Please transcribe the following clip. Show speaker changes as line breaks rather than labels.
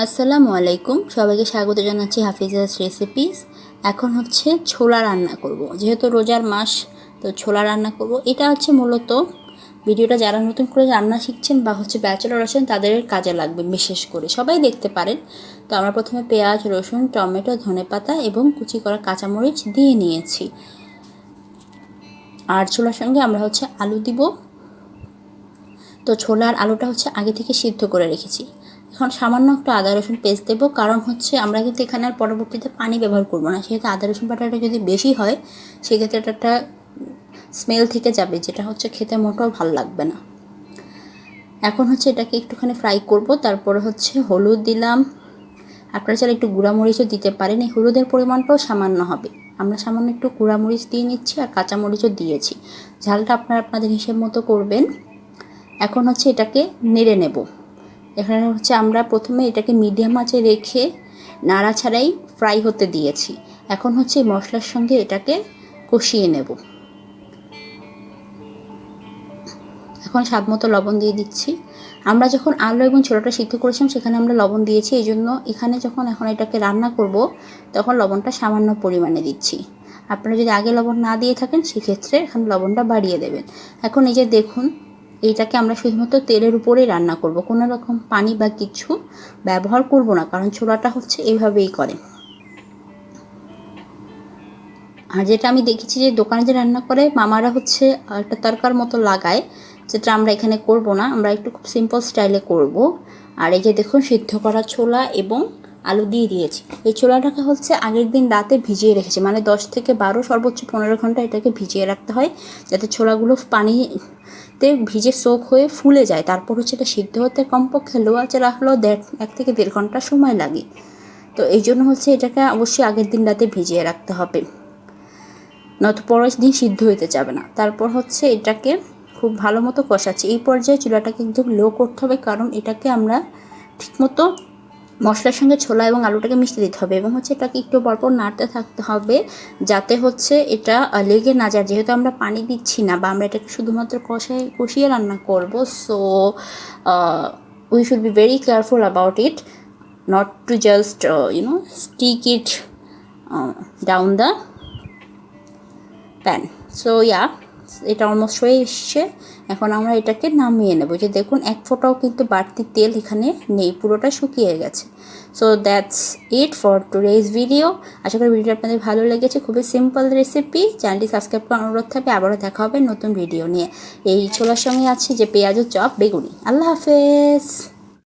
আসসালামু আলাইকুম, সবাইকে স্বাগত জানাচ্ছি হাফিজাস রেসিপিস। এখন হচ্ছে ছোলা রান্না করব, যেহেতু রোজার মাস, তো ছোলা রান্না করব। এটা হচ্ছে মূলত ভিডিওটা যারা নতুন করে রান্না শিখছেন বা হচ্ছে ব্যাচেলর আছেন তাদের কাজে লাগবে, বিশেষ করে সবাই দেখতে পারেন। তো আমরা প্রথমে পেঁয়াজ, রসুন, টমেটো, ধনেপাতা এবং কুচি করা কাঁচামরিচ দিয়ে নিয়েছি। আর ছোলার সঙ্গে আমরা হচ্ছে আলু দিব। তো ছোলা আর আলুটা হচ্ছে আগে থেকে সিদ্ধ করে রেখেছি। এখন সামান্য একটু আদা রসুন পেস্ট দেবো, কারণ হচ্ছে আমরা কিন্তু এখানে আর পরবর্তীতে পানি ব্যবহার করবো না, সেহেতু আদা রসুন বাটাটা যদি বেশি হয় সেক্ষেত্রে এটা একটা স্মেল থেকে যাবে, যেটা হচ্ছে খেতে মোটেও ভালো লাগবে না। এখন হচ্ছে এটাকে একটুখানি ফ্রাই করব। তারপরে হচ্ছে হলুদ দিলাম, আপনারা চাইলে একটু গুঁড়ামরিচও দিতে পারেন। এই হলুদের পরিমাণটাও সামান্য হবে, আমরা সামান্য একটু গুঁড়ামরিচ দিয়ে নিচ্ছি আর কাঁচামরিচও দিয়েছি। ঝালটা আপনারা আপনাদের হিসেব মতো করবেন। এখন হচ্ছে এটাকে নেড়ে নেব। এখানে হচ্ছে আমরা প্রথমে এটাকে মিডিয়াম আঁচে রেখে নাড়াছাড়াই ফ্রাই হতে দিয়েছি। এখন হচ্ছে মশলার সঙ্গে এটাকে কষিয়ে নেব। এখন স্বাদ মতো লবণ দিয়ে দিচ্ছি। আমরা যখন আলু এবং ছোলাটা সিদ্ধ করেছিলাম সেখানে আমরা লবণ দিয়েছি, এই জন্য এখানে যখন এখন এটাকে রান্না করব তখন লবণটা সামান্য পরিমাণে দিচ্ছি। আপনারা যদি আগে লবণ না দিয়ে থাকেন সেক্ষেত্রে এখানে লবণটা বাড়িয়ে দেবেন। এখন এই যে দেখুন, এইটাকে আমরা শুধুমাত্র তেলের উপরেই রান্না করব, কোনো রকম পানি বা কিছু ব্যবহার করব না, কারণ ছোলাটা হচ্ছে এইভাবেই করে। আর যেটা আমি দেখেছি যে দোকানে যে রান্না করে মামারা হচ্ছে একটা তরকার মতো লাগায়, যেটা আমরা এখানে করব না, আমরা একটু খুব সিম্পল স্টাইলে করব। আর এই যে দেখুন, সিদ্ধ করা ছোলা এবং আলু দিয়ে দিয়েছি। এই ছোলাটাকে হচ্ছে আগের দিন রাতে ভিজিয়ে রেখেছি, মানে 10 থেকে 12 সর্বোচ্চ 15 ঘন্টা এটাকে ভিজিয়ে রাখতে হয়, যাতে ছোলাগুলো পানিতে ভিজে সোক হয়ে ফুলে যায়। তারপর হচ্ছে এটা সিদ্ধ হতে কমপক্ষে লো আঁচে রাখলেও 1 থেকে 1.5 ঘন্টা সময় লাগে। তো এই জন্য হচ্ছে এটাকে অবশ্যই আগের দিন রাতে ভিজিয়ে রাখতে হবে, নয়তো পরের দিন সিদ্ধ হতে যাবে না। তারপর হচ্ছে এটাকে খুব ভালো মতো কষাচ্ছি। এই পর্যায়ে চুলাটাকে একদম লো করতে হবে, কারণ এটাকে আমরা ঠিকমতো মশলার সঙ্গে ছোলা এবং আলুটাকে মিশতে দিতে হবে, এবং হচ্ছে এটাকে একটু পরপর নাড়তে থাকতে হবে যাতে হচ্ছে এটা লেগে না যায়, যেহেতু আমরা পানি দিচ্ছি না বা আমরা এটাকে শুধুমাত্র কষিয়ে রান্না করব। So we should be very careful about it, not to just stick it down the pan. So এটা অলমোস্ট হয়ে এসছে। এখন আমরা এটাকে নামিয়ে নেব। যে দেখুন, এক ফোঁটাও কিন্তু বাড়তি তেল এখানে নেই, পুরোটা শুকিয়ে গেছে। So that's it for today's video. আশা করি ভিডিওটা আপনাদের ভালো লেগেছে। খুবই সিম্পল রেসিপি। চ্যানেলটি সাবস্ক্রাইব করার অনুরোধ থাকবে। আবারও দেখা হবে নতুন ভিডিও নিয়ে। এই ছোলার সঙ্গে আছে যে পেঁয়াজের চপ, বেগুনি। আল্লাহ হাফেজ।